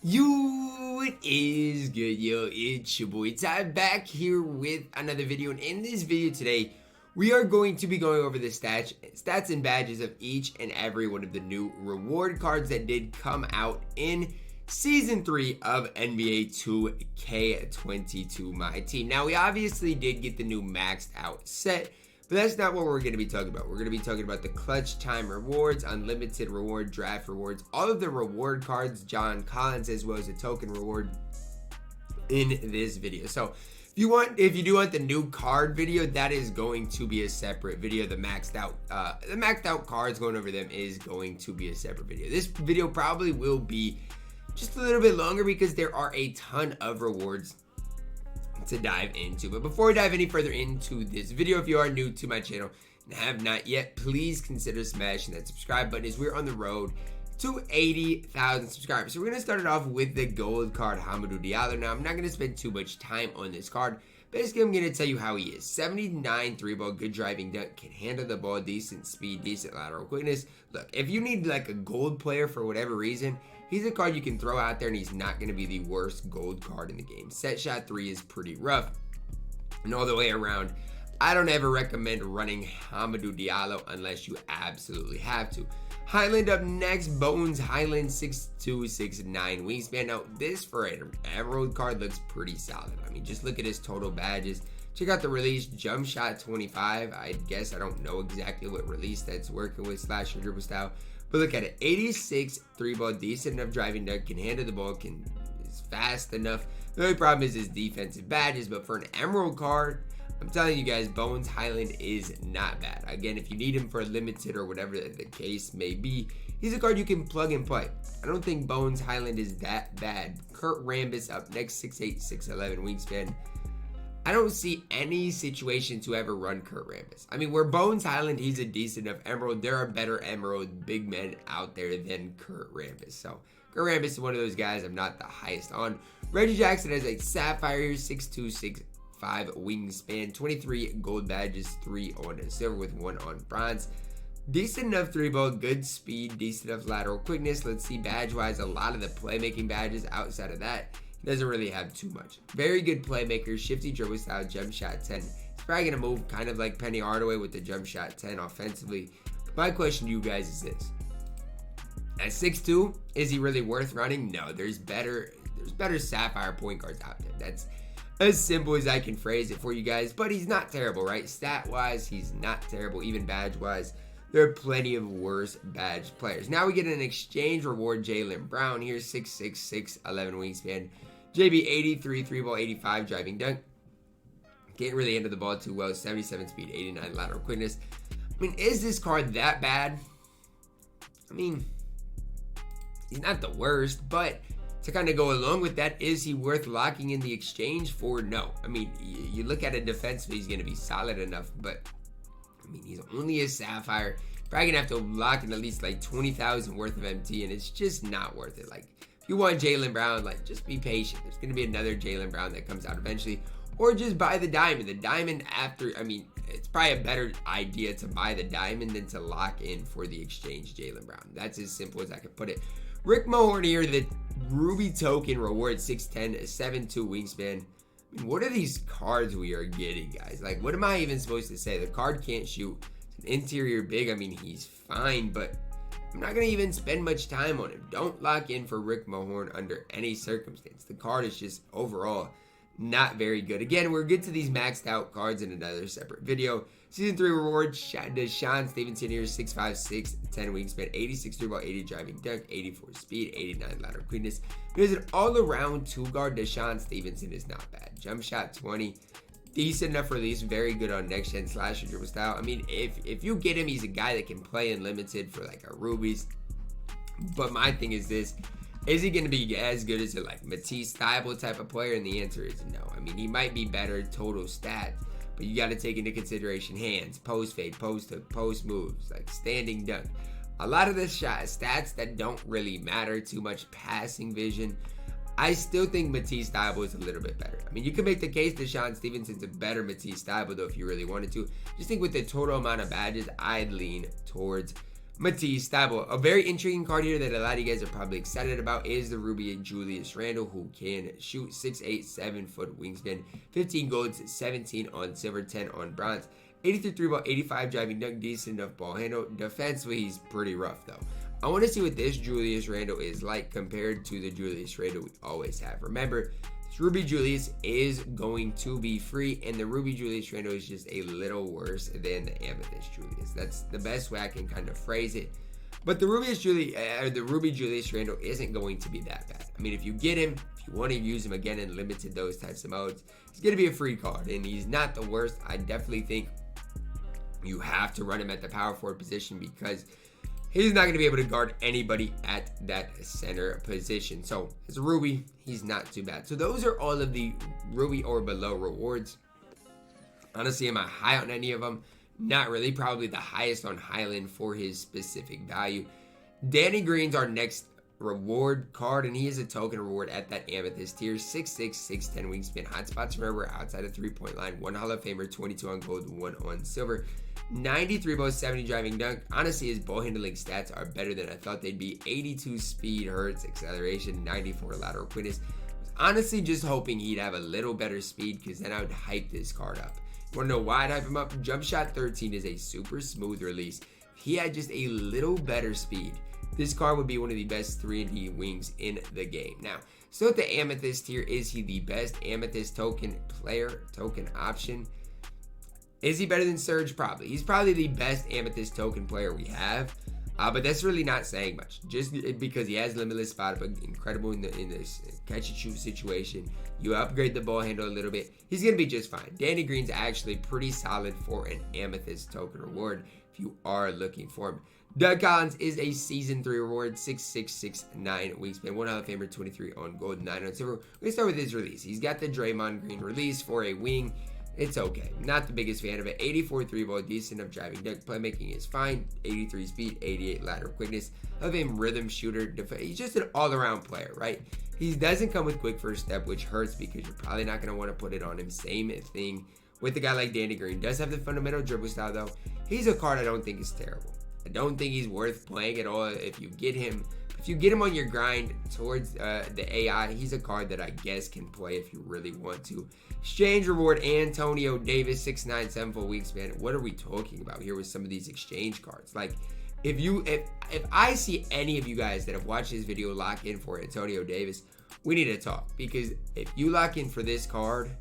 Yo, it is good, yo, it's your boy Ty back here with another video, and in this video today, we are going to be going over the stats and badges of each and every one of the new reward cards that did come out in Season 3 of NBA 2K22 MyTEAM. Now, we obviously did get the new maxed out set, but that's not what we're going to be talking about. We're going to be talking about the Clutchtime rewards, unlimited reward, draft rewards, all of the reward cards, John Collins, as well as a token reward in this video. So if you do want the new card video, that is going to be a separate video. The maxed out cards, going over them, is going to be a separate video. This video probably will be just a little bit longer because there are a ton of rewards to dive into. But before we dive any further into this video, if you are new to my channel and have not yet, please consider smashing that subscribe button as we're on the road to 80,000 subscribers. So we're going to start it off with the gold card, Hamidou Diallo. Now, I'm not going to spend too much time on this card. Basically, I'm going to tell you how he is. 79 3-ball, good driving dunk, can handle the ball, decent speed, decent lateral quickness. Look, if you need like a gold player for whatever reason, he's a card you can throw out there and he's not going to be the worst gold card in the game. Set shot 3 is pretty rough. And all the way around, I don't ever recommend running Hamidou Diallo unless you absolutely have to. Highland up next, Bones Highland, 6'2", 6'9" wingspan. Now, this for an Emerald card looks pretty solid. I mean, just look at his total badges. Check out the release, jump shot 25. I guess I don't know exactly what release that's working with, slash or dribble style. But look at it, 86 3-ball, decent enough driving dunk, can handle the ball, is fast enough. The only problem is his defensive badges, but for an Emerald card, I'm telling you guys, Bones Highland is not bad. Again, if you need him for a limited or whatever the case may be, he's a card you can plug and play. I don't think Bones Highland is that bad. Kurt Rambis up next, 6'8", 6'11" wingspan. I don't see any situation to ever run Kurt Rambis. I mean, where Bones Highland, he's a decent enough Emerald. There are better Emerald big men out there than Kurt Rambis. So, Kurt Rambis is one of those guys I'm not the highest on. Reggie Jackson has a sapphire here, 6'2", 6'5" wingspan, 23 gold badges, 3 on silver with 1 on bronze. Decent enough 3-ball, good speed, decent enough lateral quickness. Let's see badge-wise, a lot of the playmaking badges outside of that, doesn't really have too much. Very good playmaker, shifty dribble style, jump shot 10. He's probably going to move kind of like Penny Hardaway with the jump shot 10 offensively. My question to you guys is this. At 6'2", is he really worth running? No, there's better sapphire point guards out there. That's as simple as I can phrase it for you guys, but he's not terrible, right? Stat-wise, he's not terrible. Even badge-wise, there are plenty of worse badge players. Now we get an exchange reward, Jaylen Brown here, 6'6", 6'11" wingspan. JB, 83 3-ball, 85 driving dunk. Can't really handle the ball too well, 77 speed, 89 lateral quickness. I mean, is this card that bad? I mean, he's not the worst, but to kind of go along with that, is he worth locking in the exchange for? No. I mean, you look at it defensively, he's going to be solid enough, but I mean, he's only a sapphire. Probably going to have to lock in at least like 20,000 worth of MT, and it's just not worth it. Like, if you want Jaylen Brown, like, just be patient. There's going to be another Jaylen Brown that comes out eventually, or just buy the diamond. The diamond after, I mean, it's probably a better idea to buy the diamond than to lock in for the exchange Jaylen Brown. That's as simple as I can put it. Rick Mahorn here, the Ruby token reward, 6'10", 7'2" wingspan. I mean, what are these cards we are getting, guys? Like, what am I even supposed to say? The card can't shoot. It's an interior big. I mean, he's fine, but I'm not going to even spend much time on him. Don't lock in for Rick Mahorn under any circumstance. The card is just overall not very good. Again, we'll get to these maxed out cards in another separate video. Season 3 reward, DeShawn Stevenson here, 6'5", 6'10" wingspan, 86 3-ball, 80 driving dunk, 84 speed, 89 lateral quickness. There's an all-around 2-guard. DeShawn Stevenson is not bad. Jump shot 20, decent enough release, very good on next-gen slash dribble style. I mean, if you get him, he's a guy that can play in limited for like a Rubies. But my thing is this. Is he going to be as good as a like Matisse Thybulle type of player? And the answer is no. I mean, he might be better total stats, but you got to take into consideration hands, post fade, post hook, post moves, like standing dunk. A lot of the stats that don't really matter too much, passing vision. I still think Matisse Thybulle is a little bit better. I mean, you can make the case that DeShawn Stevenson's a better Matisse Thybulle, though, if you really wanted to. Just think with the total amount of badges, I'd lean towards Matisse Thybulle. A very intriguing card here that a lot of you guys are probably excited about is the Ruby Julius Randle, who can shoot 6'8", 7-foot wingspan, 15 golds, 17 on silver, 10 on bronze, 83 3-ball, 85 driving dunk, decent enough ball handle. Defensively, he's pretty rough though. I want to see what this Julius Randle is like compared to the Julius Randle we always have. Remember, this Ruby Julius is going to be free, and the Ruby Julius Randle is just a little worse than the Amethyst Julius. That's the best way I can kind of phrase it. But the Ruby Julius Randle isn't going to be that bad. I mean, if you get him, if you want to use him again in limited those types of modes, he's going to be a free card, and he's not the worst. I definitely think you have to run him at the power forward position because he's not going to be able to guard anybody at that center position. So as a Ruby, he's not too bad. So those are all of the Ruby or below rewards. Honestly, am I high on any of them? Not really. Probably the highest on Highland for his specific value. Danny Green's our next reward card, and he is a token reward at that Amethyst tier. 6'6", 6'10" wingspan. Hotspots, remember, outside of 3-point line. 1 Hall of Famer, 22 on gold, 1 on silver. 93 ball, 70 driving dunk. Honestly, his ball handling stats are better than I thought they'd be. 82 speed, Hertz, acceleration, 94 lateral quickness. Was honestly just hoping he'd have a little better speed because then I would hype this card up. You want to know why I'd hype him up? Jump shot 13 is a super smooth release. If he had just a little better speed, this card would be one of the best 3-and-D wings in the game. Now, still at the Amethyst tier, is he the best Amethyst token player, token option? Is he better than Surge? Probably. He's probably the best Amethyst token player we have. But that's really not saying much. Just because he has limitless spot, but incredible in this catch and shoot situation. You upgrade the ball handle a little bit, he's going to be just fine. Danny Green's actually pretty solid for an Amethyst token reward if you are looking for him. Doug Collins is a Season 3 reward, 6'6", 6'9" wingspan, 1 Hall of Famer, 23 on gold, 9 on silver. We're going to start with his release. He's got the Draymond Green release for a wing. It's okay. Not the biggest fan of it. 84 3-ball, decent enough driving dunk. Playmaking is fine. 83 speed, 88 lateral quickness. Of him, rhythm shooter. He's just an all-around player, right? He doesn't come with quick first step, which hurts because you're probably not going to want to put it on him. Same thing with a guy like Danny Green. Does have the fundamental dribble style, though. He's a card I don't think is terrible. I don't think he's worth playing at all if you get him. If you get him on your grind towards the AI, he's a card that I guess can play if you really want to. Exchange reward, Antonio Davis, 6'9", 7-foot wingspan. What are we talking about here with some of these exchange cards? Like, if I see any of you guys that have watched this video lock in for Antonio Davis, we need to talk. Because if you lock in for this card,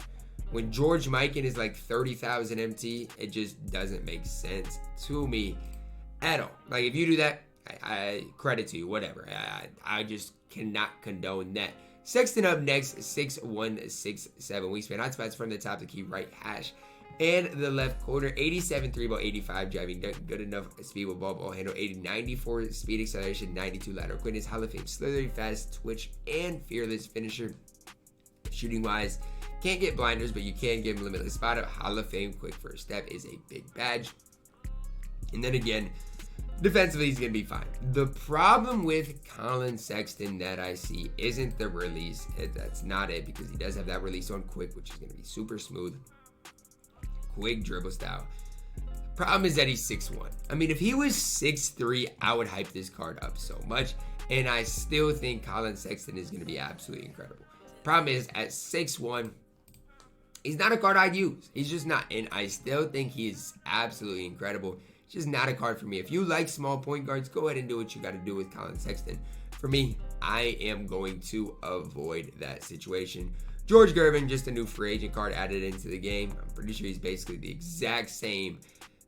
when George Mikan is like 30,000 MT, it just doesn't make sense to me at all. Like, if you do that, I credit to you, whatever. I just cannot condone that. Sexton up next, 6'1", 6'7" wingspan. Hotspots from the top to key right hash. And the left corner, 87 3-ball, 85 driving dunk, good enough speed with ball handle, 94 speed acceleration, 92 lateral quickness, Hall of Fame, slithery fast, twitch, and fearless finisher. Shooting wise, can't get blinders, but you can give him limitless spot up. Hall of Fame quick first step is a big badge. And then again, defensively, he's going to be fine. The problem with Collin Sexton that I see isn't the release. That's not it, because he does have that release on quick, which is going to be super smooth. Quick dribble style. Problem is that he's 6'1". I mean, if he was 6'3", I would hype this card up so much. And I still think Collin Sexton is going to be absolutely incredible. Problem is, at 6'1", he's not a card I'd use. He's just not. And I still think he is absolutely incredible. It's just not a card for me. If you like small point guards, go ahead and do what you got to do with Collin Sexton. For me, I am going to avoid that situation. George Gervin, just a new free agent card added into the game. I'm pretty sure he's basically the exact same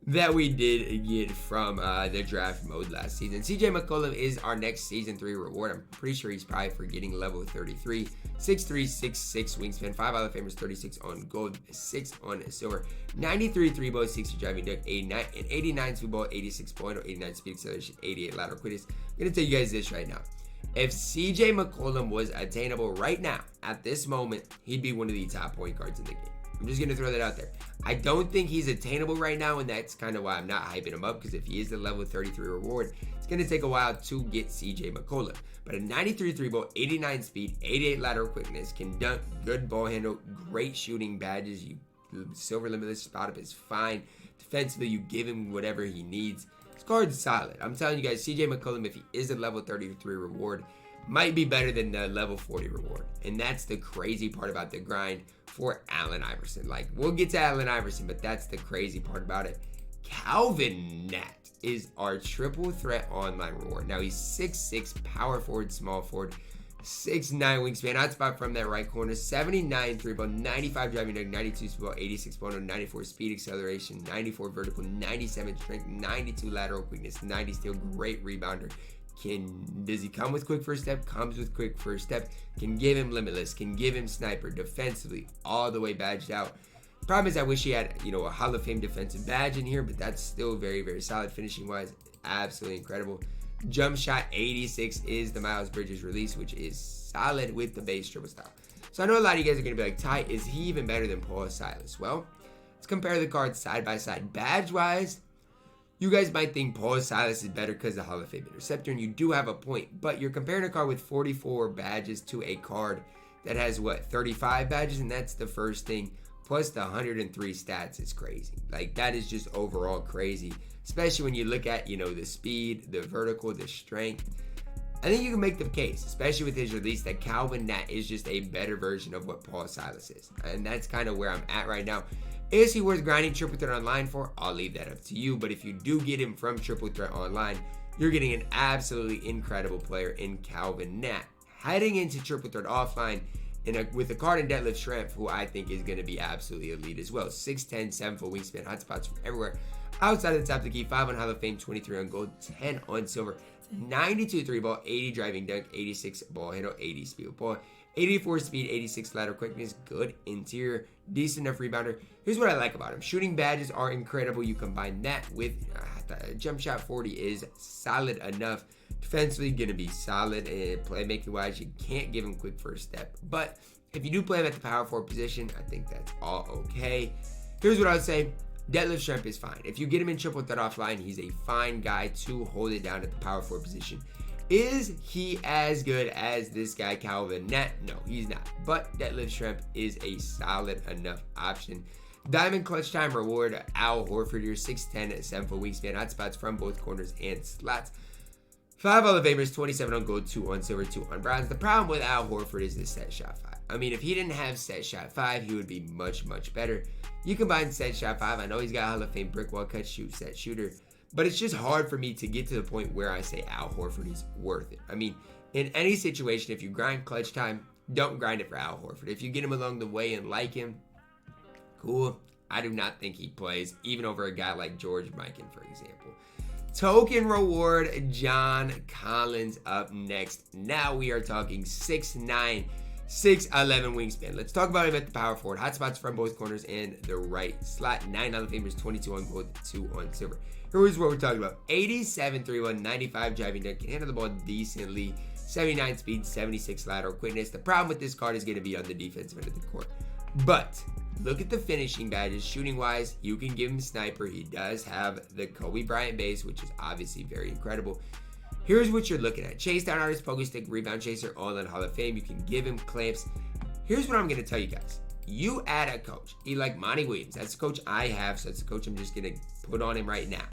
that we did get from the draft mode last season. CJ McCollum is our next Season 3 reward. I'm pretty sure he's probably for getting level 33. 6'3", 6'6" wingspan, 5 Hall of Famers, 36 on gold, 6 on silver, 93 3-ball, 60 driving dunk, 89 2-ball, 86 point, 89 speed acceleration, 88 lateral quickness. I'm going to tell you guys this right now. If CJ McCollum was attainable right now, at this moment, he'd be one of the top point guards in the game. I'm just going to throw that out there. I don't think he's attainable right now, and that's kind of why I'm not hyping him up, because if he is the level 33 reward, it's going to take a while to get CJ McCollum. But a 93 3-ball, 89 speed, 88 lateral quickness, can dunk, good ball handle, great shooting badges. Silver limitless spot up is fine. Defensively, you give him whatever he needs. This card's solid. I'm telling you guys, CJ McCollum, if he is a level 33 reward, might be better than the level 40 reward. And that's the crazy part about the grind for Allen Iverson. Like, we'll get to Allen Iverson, but that's the crazy part about it. Calvin Natt is our triple threat online reward. Now, he's 6'6", power forward, small forward, 6'9" wingspan, hot spot from that right corner, 79 3 ball, 95 driving dunk, 92 speed ball, 86 ball, 94 speed acceleration, 94 vertical, 97 strength, 92 lateral quickness, 90 steal, great rebounder. Does he come with quick first step? Comes with quick first step. Can give him limitless, can give him sniper, defensively, all the way badged out. Problem is, I wish he had, a Hall of Fame defensive badge in here, but that's still very, very solid finishing wise. Absolutely incredible. Jump shot 86 is the Miles Bridges release, which is solid with the base dribble style. So I know a lot of you guys are going to be like, Ty, is he even better than Paul Silas? Well, let's compare the cards side by side. Badge wise, you guys might think Paul Silas is better because of the Hall of Fame interceptor, and you do have a point, but you're comparing a card with 44 badges to a card that has, 35 badges, and that's the first thing. Plus the 103 stats is crazy. Like, that is just overall crazy, especially when you look at, the speed, the vertical, the strength. I think you can make the case, especially with his release, that Calvin Natt is just a better version of what Paul Silas is. And that's kind of where I'm at right now. Is he worth grinding Triple Threat Online for? I'll leave that up to you. But if you do get him from Triple Threat Online, you're getting an absolutely incredible player in Calvin Natt. Heading into Triple Threat Offline, with a card in Detlef Schrempf, who I think is going to be absolutely elite as well. 6'10", 7-foot wingspan, hotspots from everywhere. Outside of the top of the key, 5 on Hall of Fame, 23 on gold, 10 on silver, 92 3-ball, 80 driving dunk, 86 ball handle, 80 speed ball, 84 speed, 86 lateral quickness, good interior, decent enough rebounder. Here's what I like about him. Shooting badges are incredible. You combine that with jump shot 40 is solid enough. Defensively, going to be solid, and playmaking wise, you can't give him quick first step. But if you do play him at the power forward position, I think that's all okay. Here's what I would say. Detlef Schrempf is fine. If you get him in triple threat offline, he's a fine guy to hold it down at the power forward position. Is he as good as this guy, Calvin Natt? No, he's not. But Detlef Schrempf is a solid enough option. Diamond clutch time reward, Al Horford here, 6'10", 7-foot wingspan, hot spots from both corners and slots. 5 Hall of Famers, 27 on gold, 2 on silver, 2 on bronze. The problem with Al Horford is the set shot 5. I mean, if he didn't have set shot 5, he would be much, much better. You combine set shot 5, I know he's got Hall of Fame brick wall cut, shoot, set shooter, but it's just hard for me to get to the point where I say Al Horford is worth it. I mean, in any situation, if you grind clutch time, don't grind it for Al Horford. If you get him along the way and like him, cool. I do not think he plays, even over a guy like George Mikan, for example. Token reward, John Collins up next. Now we are talking 6'9", 6'11" wingspan. Let's talk about him at the power forward. Hotspots from both corners and the right slot. 9 Hall of Famers, 22 on gold, 2 on silver. Here's what we're talking about. 87 3-1, 95 driving dunk, can handle the ball decently. 79 speed, 76 lateral quickness. The problem with this card is going to be on the defensive end of the court. But look at the finishing badges. Shooting wise, you can give him sniper. He does have the Kobe Bryant base, which is obviously very incredible. Here's what you're looking at. Chase down artist, pogo stick, rebound chaser, all in Hall of Fame. You can give him clamps. Here's what I'm going to tell you guys. You add a coach, like Monty Williams. That's the coach I have, so that's the coach I'm just going to put on him right now.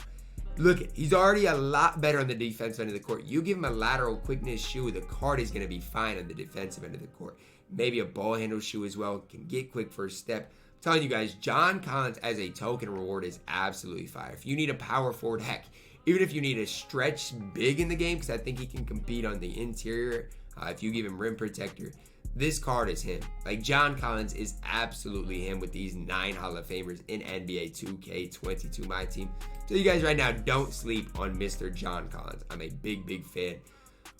Look, he's already a lot better on the defensive end of the court. You give him a lateral quickness shoe, the card is going to be fine on the defensive end of the court. Maybe a ball handle shoe as well. Can get quick first step. I'm telling you guys, John Collins as a token reward is absolutely fire. If you need a power forward, heck, even if you need a stretch big in the game, because I think he can compete on the interior, if you give him rim protector, this card is him. Like, John Collins is absolutely him with these 9 Hall of Famers in NBA 2K22 MyTEAM. So you guys right now, don't sleep on Mr. John Collins. I'm a big, big fan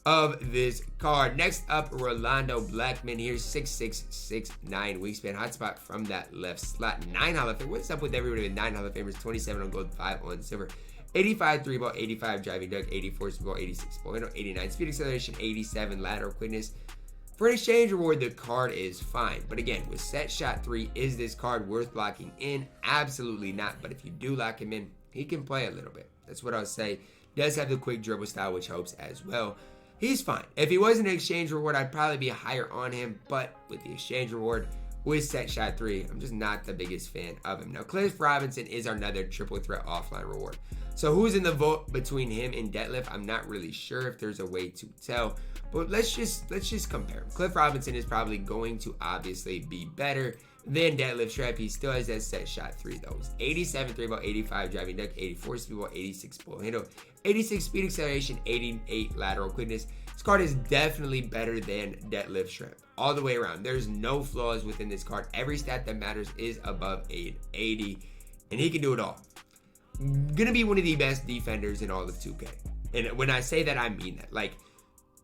of this card. Next up, Rolando Blackman here, 6'6", 6'9" wingspan, hotspot from that left slot. 9 Hall of Famers. What's up with everybody with 9 Hall of Famers? 27 on gold, 5 on silver. 85 3-ball, 85 driving dunk, 84 speed ball, 86 ball handle, 89 speed acceleration, 87 lateral quickness. For an exchange reward, the card is fine. But again, with set shot 3, is this card worth locking in? Absolutely not. But if you do lock him in, he can play a little bit. That's what I'll say. Does have the quick dribble style, which helps as well. He's fine. If he wasn't an exchange reward, I'd probably be higher on him. But with the exchange reward, with set shot 3. I'm just not the biggest fan of him. Now, Cliff Robinson is another triple threat offline reward. So who's in the vote between him and Detlef? I'm not really sure if there's a way to tell, but let's just compare them. Cliff Robinson is probably going to obviously be better than Detlef Schrempf. He still has that set shot 3 though. It's 87 3 ball, 85 driving dunk, 84 speed ball, 86 ball handle, 86 speed acceleration, 88 lateral quickness. This card is definitely better than Detlef Schrempf all the way around. There's no flaws within this card. Every stat that matters is above 880, and he can do it all. Gonna be one of the best defenders in all of 2K. And when I say that, I mean that. Like,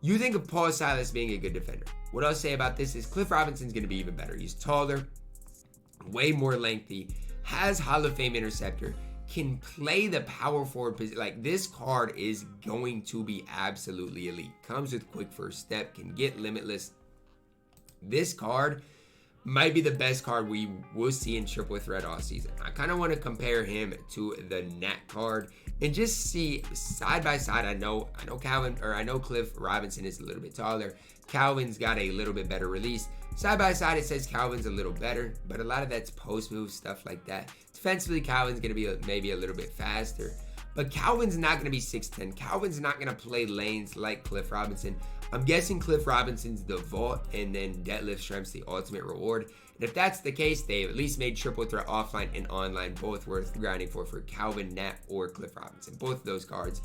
you think of Paul Silas being a good defender. What I'll say about this is Cliff Robinson's gonna be even better. He's taller, way more lengthy, has Hall of Fame interceptor, can play the power forward position. Like, this card is going to be absolutely elite. Comes with quick first step, can get limitless. This card might be the best card we will see in triple threat all season. I kind of want to compare him to the Nat card and just see side by side. I know Cliff Robinson is a little bit taller. Calvin's got a little bit better release. Side by side, it says Calvin's a little better, but a lot of that's post move stuff like that. Defensively, Calvin's going to be maybe a little bit faster, but Calvin's not going to be 6'10". Calvin's not going to play lanes like Cliff Robinson. I'm guessing Cliff Robinson's the vault, and then Detlef Schrempf's the ultimate reward. And if that's the case, they've at least made triple threat offline and online both worth grinding for Calvin Natt or Cliff Robinson. Both of those cards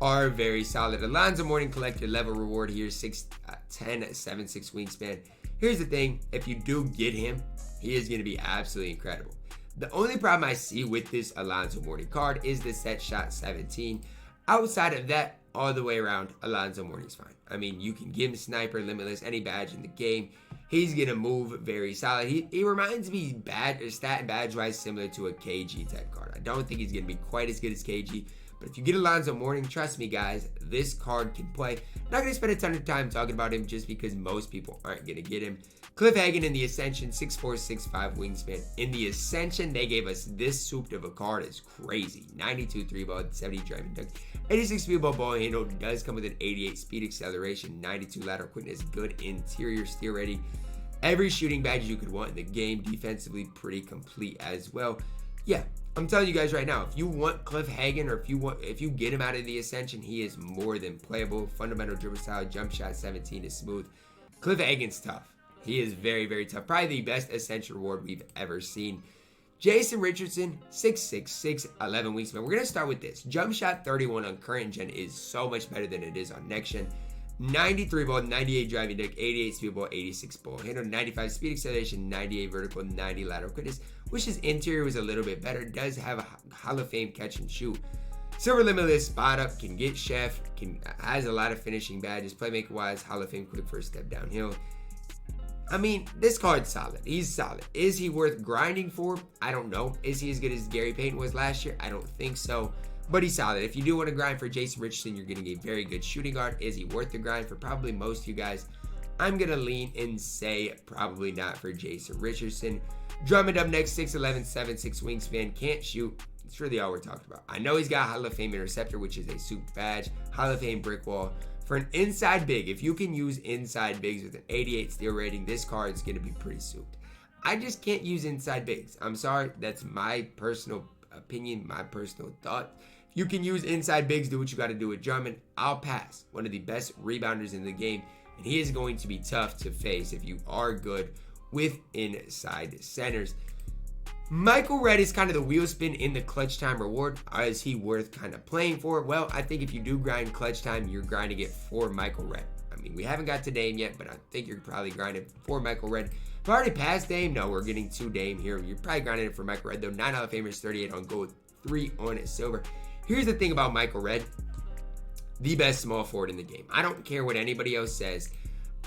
are very solid. Alonzo Mourning collector level reward here, 6'10", 7'6" wingspan. Here's the thing, if you do get him, he is going to be absolutely incredible. The only problem I see with this Alonzo Mourning card is the set shot 17. Outside of that, all the way around, Alonzo Mourning's fine. I mean, you can give him sniper, limitless, any badge in the game. He's going to move very solid. He reminds me stat and badge-wise similar to a KG type card. I don't think he's going to be quite as good as KG. But if you get Alonzo Mourning, trust me, guys, this card can play. I'm not going to spend a ton of time talking about him just because most people aren't going to get him. Cliff Hagan in the Ascension, 6'4", 6'5" wingspan. In the Ascension, they gave us this souped of a card. It's crazy. 92 3-ball, 70 driving dunk, 86 speed ball handle. Does come with an 88 speed acceleration, 92 lateral quickness, good interior steal rating. Every shooting badge you could want in the game. Defensively, pretty complete as well. Yeah, I'm telling you guys right now, if you want Cliff Hagan or if you get him out of the Ascension, he is more than playable. Fundamental dribble style, jump shot 17 is smooth. Cliff Hagan's tough. He is very, very tough. Probably the best Ascension reward we've ever seen. Jason Richardson, 6'6", 11 wingspan. We're going to start with this. Jump shot 31 on current gen is so much better than it is on next gen. 93 ball, 98 driving dunk, 88 speed ball, 86 ball handle, 95 speed acceleration, 98 vertical, 90 lateral quickness. Wish his interior was a little bit better. Does have a Hall of Fame catch and shoot. Silver limitless, spot up, can get chef, has a lot of finishing badges. Playmaker wise, Hall of Fame quick first step downhill. I mean, this card's solid. He's solid. Is he worth grinding for? I don't know. Is he as good as Gary Payton was last year? I don't think so. But he's solid. If you do want to grind for Jason Richardson, you're getting a very good shooting guard. Is he worth the grind for probably most of you guys? I'm going to lean and say probably not for Jason Richardson. Drummond up next, 6'11", 7'6" wingspan. Can't shoot. It's really all we're talking about. I know he's got Hall of Fame interceptor, which is a super badge. Hall of Fame brick wall. For an inside big, if you can use inside bigs with an 88 steal rating, this card is going to be pretty souped. I just can't use inside bigs. I'm sorry. That's my personal opinion, my personal thought. If you can use inside bigs, do what you got to do with Drummond. I'll pass. One of the best rebounders in the game, and he is going to be tough to face if you are good with inside centers. Michael Redd is kind of the wheel spin in the clutch time reward. Is he worth kind of playing for? Well, I think if you do grind clutch time, you're grinding it for Michael Redd. I mean, we haven't got to Dame yet, but I think you're probably grinding for Michael Redd. If I already passed Dame, no, we're getting to Dame here. You're probably grinding it for Michael Redd, though. 9 Hall of Famers, 38 on gold, 3 on silver. Here's the thing about Michael Redd. The best small forward in the game. I don't care what anybody else says.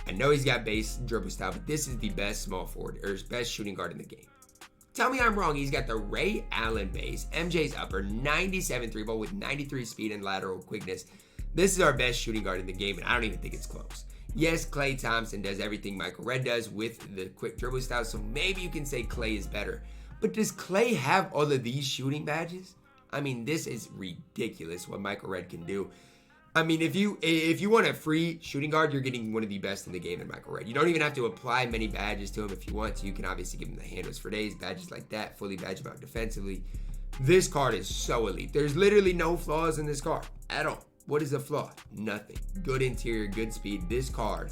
I know he's got base dribble style, but this is the best small forward, or his best shooting guard in the game. Tell me I'm wrong. He's got the Ray Allen base, MJ's upper, 97 3-ball with 93 speed and lateral quickness. This is our best shooting guard in the game, and I don't even think it's close. Yes, Klay Thompson does everything Michael Redd does with the quick dribble style, so maybe you can say Klay is better. But does Klay have all of these shooting badges? I mean, this is ridiculous what Michael Redd can do. I mean, if you want a free shooting guard, you're getting one of the best in the game in Michael Redd. You don't even have to apply many badges to him if you want to. You can obviously give him the handles for days, badges like that, fully badged out defensively. This card is so elite. There's literally no flaws in this card at all. What is a flaw? Nothing. Good interior, good speed. This card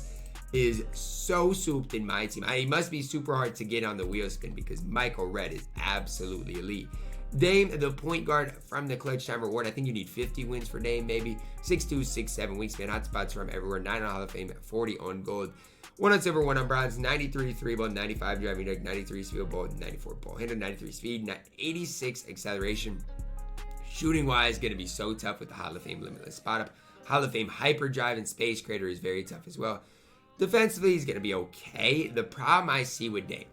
is so souped in my team. It must be super hard to get on the wheel spin because Michael Redd is absolutely elite. Dame, the point guard from the Clutchtime reward. I think you need 50 wins for Dame, maybe. 6'2", 6'7", wingspan, hot spots from everywhere. 9 on Hall of Fame, 40 on gold. 1 on silver, 1 on bronze, 93 3-ball, 95 driving deck, 93 field goal, 94 ball handle, 93 speed, 86 acceleration. Shooting wise, going to be so tough with the Hall of Fame limitless spot up. Hall of Fame hyper drive and space creator is very tough as well. Defensively, he's going to be okay. The problem I see with Dame,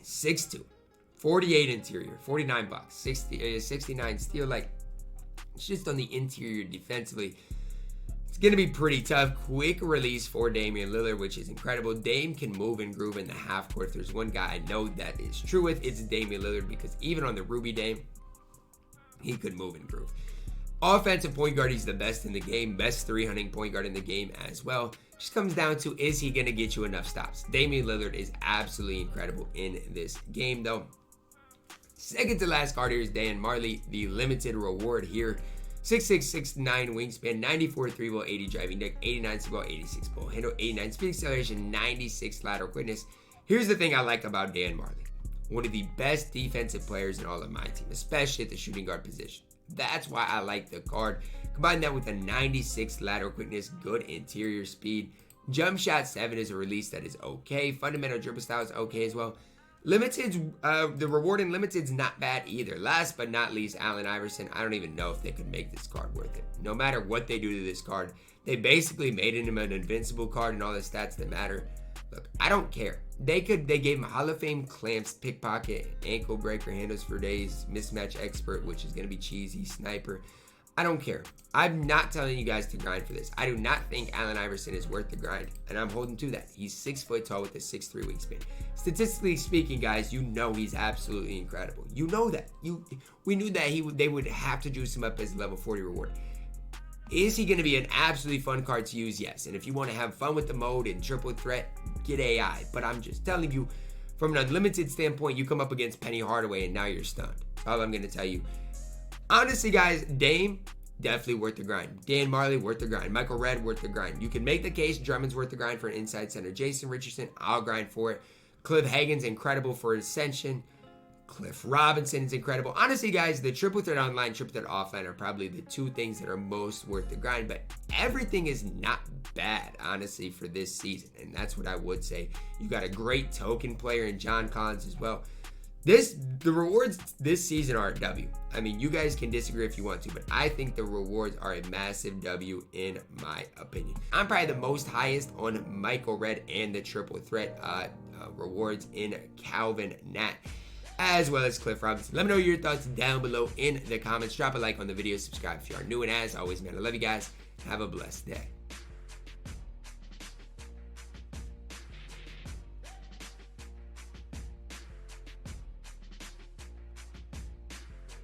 6'2", 48 interior, 49 box, 69 steal. Like, it's just on the interior defensively. It's going to be pretty tough. Quick release for Damian Lillard, which is incredible. Dame can move and groove in the half court. If there's one guy I know that is true with, it's Damian Lillard, because even on the Ruby Dame, he could move and groove. Offensive point guard, he's the best in the game. Best 300 point guard in the game as well. Just comes down to, is he going to get you enough stops? Damian Lillard is absolutely incredible in this game, though. Second to last card here is Dan Majerle, the limited reward here. 6'6", 6'9", wingspan, 94 3-ball, 80 driving deck, 89 2-ball, 86 ball handle, 89 speed acceleration, 96 lateral quickness. Here's the thing I like about Dan Majerle. One of the best defensive players in all of my team, especially at the shooting guard position. That's why I like the card. Combine that with a 96 lateral quickness, good interior speed. Jump shot 7 is a release that is okay. Fundamental dribble style is okay as well. Limited's, the reward in Limited's not bad either. Last but not least, Allen Iverson. I don't even know if they could make this card worth it. No matter what they do to this card, they basically made him an invincible card and all the stats that matter. Look, I don't care. They gave him Hall of Fame clamps, pickpocket, ankle breaker, handles for days, mismatch expert, which is going to be cheesy, sniper. I don't care. I'm not telling you guys to grind for this. I do not think Allen Iverson is worth the grind, and I'm holding to that. He's 6 foot tall with a 6'3" wingspan. Statistically speaking, guys, you know he's absolutely incredible. You know that. We knew that they would have to juice him up as a level 40 reward. Is he going to be an absolutely fun card to use? Yes. And if you want to have fun with the mode and triple threat, get AI. But I'm just telling you, from an unlimited standpoint, you come up against Penny Hardaway and now you're stunned. That's all I'm going to tell you. Honestly, guys, Dame, definitely worth the grind. Dan Majerle, worth the grind. Michael Redd, worth the grind. You can make the case Drummond's worth the grind for an inside center. Jason Richardson, I'll grind for it. Cliff Hagan's incredible for Ascension. Cliff Robinson's incredible. Honestly, guys, the triple threat online, triple threat offline are probably the two things that are most worth the grind, but everything is not bad, honestly, for this season, and that's what I would say. You got a great token player in John Collins as well. The rewards this season are a W. I mean, you guys can disagree if you want to, but I think the rewards are a massive W in my opinion. I'm probably the most highest on Michael Redd and the triple threat rewards in Calvin Natt, as well as Cliff Robinson. Let me know your thoughts down below in the comments. Drop a like on the video, subscribe if you are new, and as always, man, I love you guys. Have a blessed day.